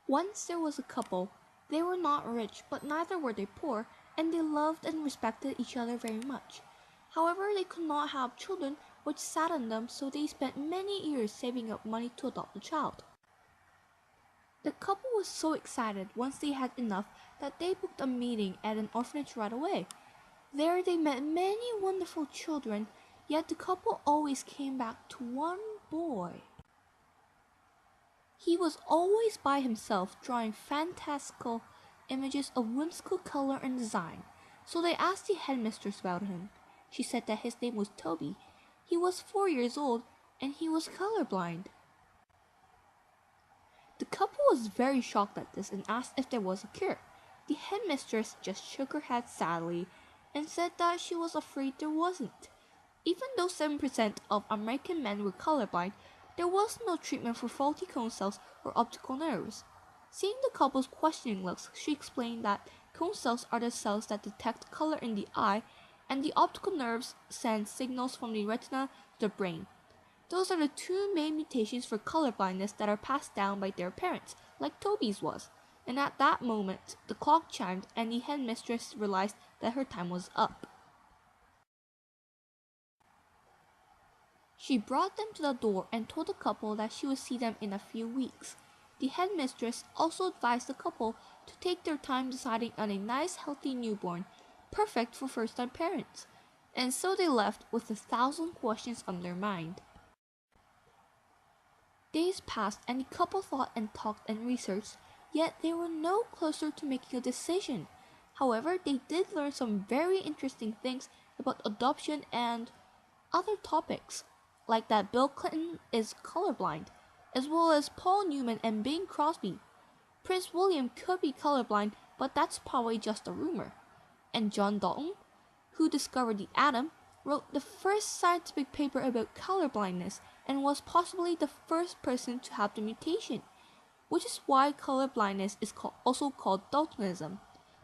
Once there was a couple. They were not rich, but neither were they poor, and they loved and respected each other very much. However, they could not have children, which saddened them, so they spent many years saving up money to adopt a child. The couple was so excited once they had enough that they booked a meeting at an orphanage right away. There they met many wonderful children, yet the couple always came back to one boy. He was always by himself drawing fantastical images of whimsical color and design, so they asked the headmistress about him. She said that his name was Toby. He was 4 years old and he was colorblind. The couple was very shocked at this and asked if there was a cure. The headmistress just shook her head sadly and said that she was afraid there wasn't. Even though 7% of American men were colorblind, there was no treatment for faulty cone cells or optical nerves. Seeing the couple's questioning looks, she explained that cone cells are the cells that detect color in the eye, and the optical nerves send signals from the retina to the brain. Those are the two main mutations for colorblindness that are passed down by their parents, like Toby's was. And at that moment, the clock chimed and the headmistress realized that her time was up. She brought them to the door and told the couple that she would see them in a few weeks. The headmistress also advised the couple to take their time deciding on a nice healthy newborn, perfect for first-time parents. And so they left with 1,000 questions on their mind. Days passed and the couple thought and talked and researched, yet they were no closer to making a decision. However, they did learn some very interesting things about adoption and other topics, like that Bill Clinton is colorblind, as well as Paul Newman and Bing Crosby. Prince William could be colorblind, but that's probably just a rumor. And John Dalton, who discovered the atom, wrote the first scientific paper about colorblindness and was possibly the first person to have the mutation, which is why colorblindness is also called daltonism.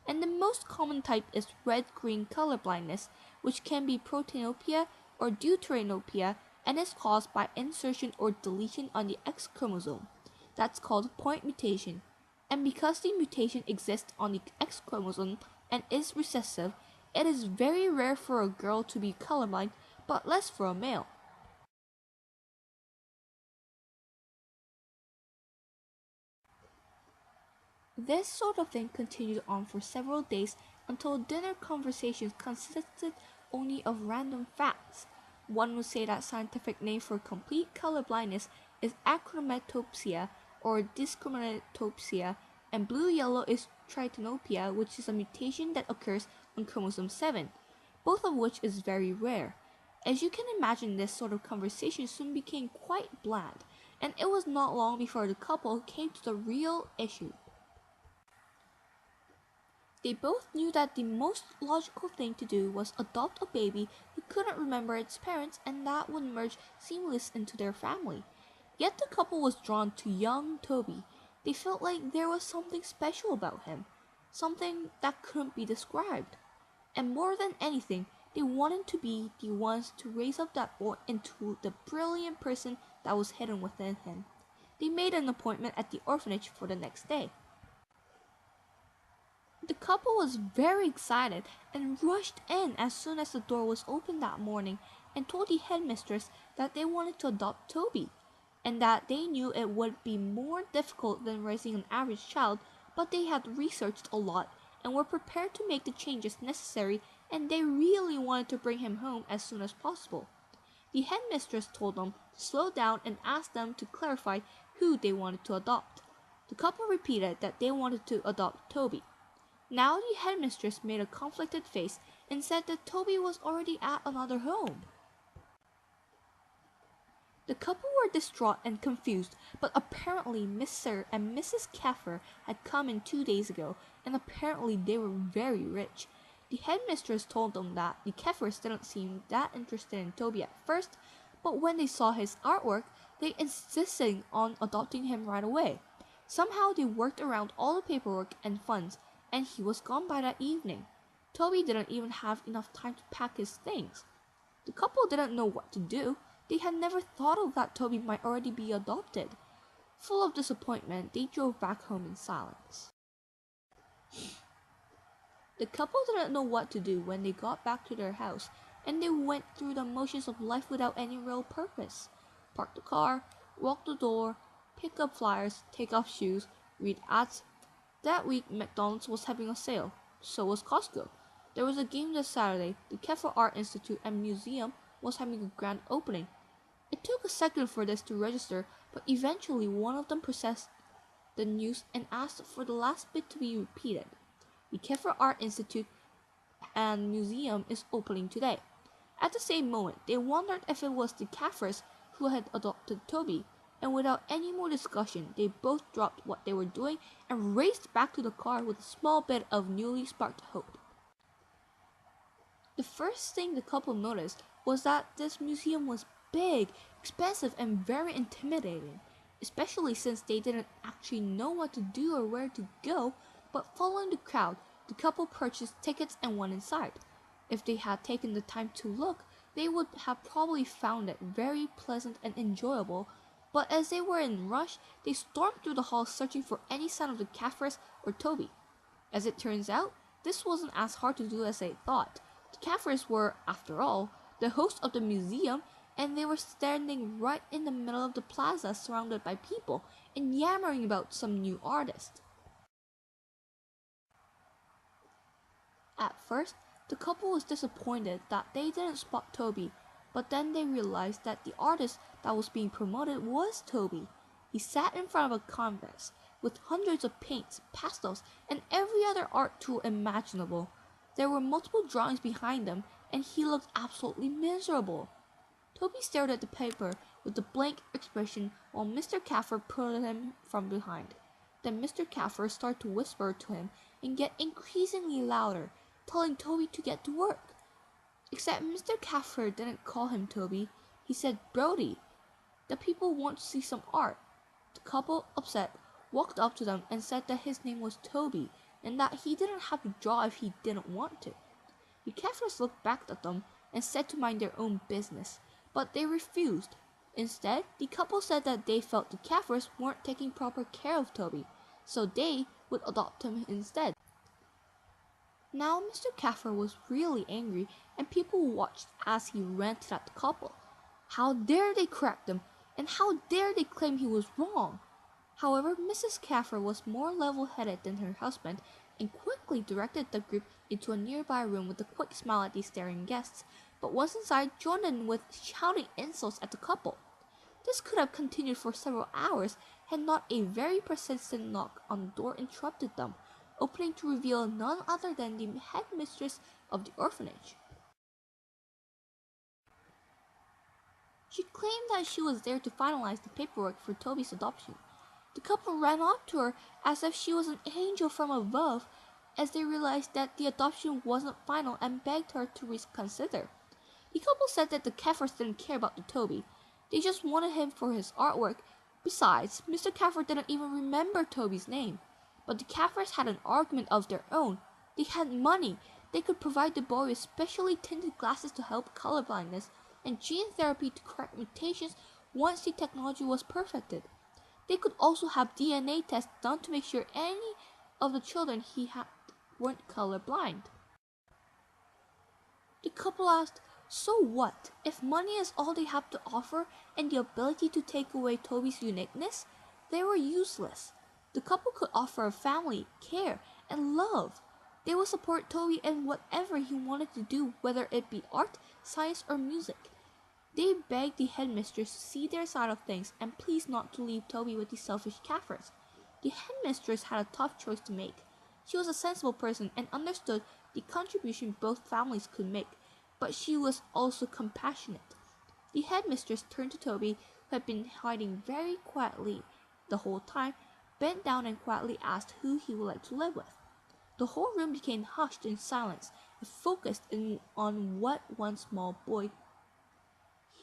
And the most common type is red-green colorblindness, which can be proteinopia or deuteranopia and is caused by insertion or deletion on the X chromosome. That's called point mutation. And because the mutation exists on the X chromosome and is recessive, it is very rare for a girl to be colorblind, but less for a male. This sort of thing continued on for several days until dinner conversations consisted only of random facts. One would say that scientific name for complete colorblindness is achromatopsia or discriminatopsia, and blue-yellow is tritanopia, which is a mutation that occurs on chromosome 7, both of which is very rare. As you can imagine, this sort of conversation soon became quite bland, and it was not long before the couple came to the real issue. They both knew that the most logical thing to do was adopt a baby who couldn't remember its parents and that would merge seamless into their family. Yet the couple was drawn to young Toby. They felt like there was something special about him, something that couldn't be described. And more than anything, they wanted to be the ones to raise up that boy into the brilliant person that was hidden within him. They made an appointment at the orphanage for the next day. The couple was very excited and rushed in as soon as the door was opened that morning and told the headmistress that they wanted to adopt Toby, and that they knew it would be more difficult than raising an average child, but they had researched a lot and were prepared to make the changes necessary, and they really wanted to bring him home as soon as possible. The headmistress told them to slow down and asked them to clarify who they wanted to adopt. The couple repeated that they wanted to adopt Toby. Now the headmistress made a conflicted face and said that Toby was already at another home. The couple were distraught and confused, but apparently Mr. and Mrs. Keffer had come in 2 days ago, and apparently they were very rich. The headmistress told them that the Keffers didn't seem that interested in Toby at first, but when they saw his artwork, they insisted on adopting him right away. Somehow they worked around all the paperwork and funds, and he was gone by that evening. Toby didn't even have enough time to pack his things. The couple didn't know what to do. They had never thought of that Toby might already be adopted. Full of disappointment, they drove back home in silence. The couple didn't know what to do when they got back to their house, and they went through the motions of life without any real purpose. Park the car, walk the door, pick up flyers, take off shoes, read ads. That week, McDonald's was having a sale. So was Costco. There was a game this Saturday. The Keffer Art Institute and Museum was having a grand opening. It took a second for this to register, but eventually one of them processed the news and asked for the last bit to be repeated. The Keffer Art Institute and Museum is opening today. At the same moment, they wondered if it was the Caffers who had adopted Toby, and without any more discussion, they both dropped what they were doing and raced back to the car with a small bit of newly sparked hope. The first thing the couple noticed was that this museum was big, expensive, and very intimidating, especially since they didn't actually know what to do or where to go, but following the crowd, the couple purchased tickets and went inside. If they had taken the time to look, they would have probably found it very pleasant and enjoyable, but as they were in a rush, they stormed through the hall searching for any sign of the Caffers or Toby. As it turns out, this wasn't as hard to do as they thought. The Caffers were, after all, the hosts of the museum, and they were standing right in the middle of the plaza surrounded by people and yammering about some new artist. At first, the couple was disappointed that they didn't spot Toby, but then they realized that the artist that was being promoted was Toby. He sat in front of a canvas with hundreds of paints, pastels, and every other art tool imaginable. There were multiple drawings behind him, and he looked absolutely miserable. Toby stared at the paper with a blank expression while Mr. Caffer pulled him from behind. Then Mr. Caffer started to whisper to him and get increasingly louder, telling Toby to get to work. Except Mr. Caffer didn't call him Toby, he said Brody. The people want to see some art. The couple, upset, walked up to them and said that his name was Toby and that he didn't have to draw if he didn't want to. The Caffers looked back at them and said to mind their own business, but they refused. Instead, the couple said that they felt the Caffers weren't taking proper care of Toby, so they would adopt him instead. Now Mr. Caffer was really angry, and people watched as he ranted at the couple. How dare they correct him, and how dare they claim he was wrong? However, Mrs. Caffer was more level-headed than her husband and quickly directed the group into a nearby room with a quick smile at the staring guests, but once inside joined in with shouting insults at the couple. This could have continued for several hours had not a very persistent knock on the door interrupted them, opening to reveal none other than the headmistress of the orphanage. She claimed that she was there to finalize the paperwork for Toby's adoption. The couple ran up to her as if she was an angel from above, as they realized that the adoption wasn't final and begged her to reconsider. The couple said that the Caffers didn't care about the Toby. They just wanted him for his artwork. Besides, Mr. Caffer didn't even remember Toby's name. But the Caffers had an argument of their own. They had money. They could provide the boy with specially tinted glasses to help colorblindness and gene therapy to correct mutations once the technology was perfected. They could also have DNA tests done to make sure any of the children he had weren't colorblind. The couple asked, so what? If money is all they have to offer and the ability to take away Toby's uniqueness, they were useless. The couple could offer a family, care, and love. They would support Toby in whatever he wanted to do, whether it be art, science, or music. They begged the headmistress to see their side of things and please not to leave Toby with the selfish Caffers. The headmistress had a tough choice to make. She was a sensible person and understood the contribution both families could make, but she was also compassionate. The headmistress turned to Toby, who had been hiding very quietly the whole time, bent down and quietly asked who he would like to live with. The whole room became hushed in silence and focused on what one small boy.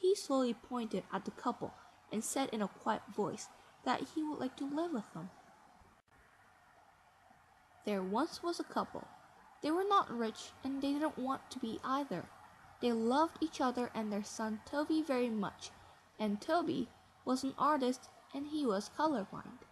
He slowly pointed at the couple and said in a quiet voice that he would like to live with them. There once was a couple. They were not rich and they didn't want to be either. They loved each other and their son Toby very much, and Toby was an artist and he was colorblind.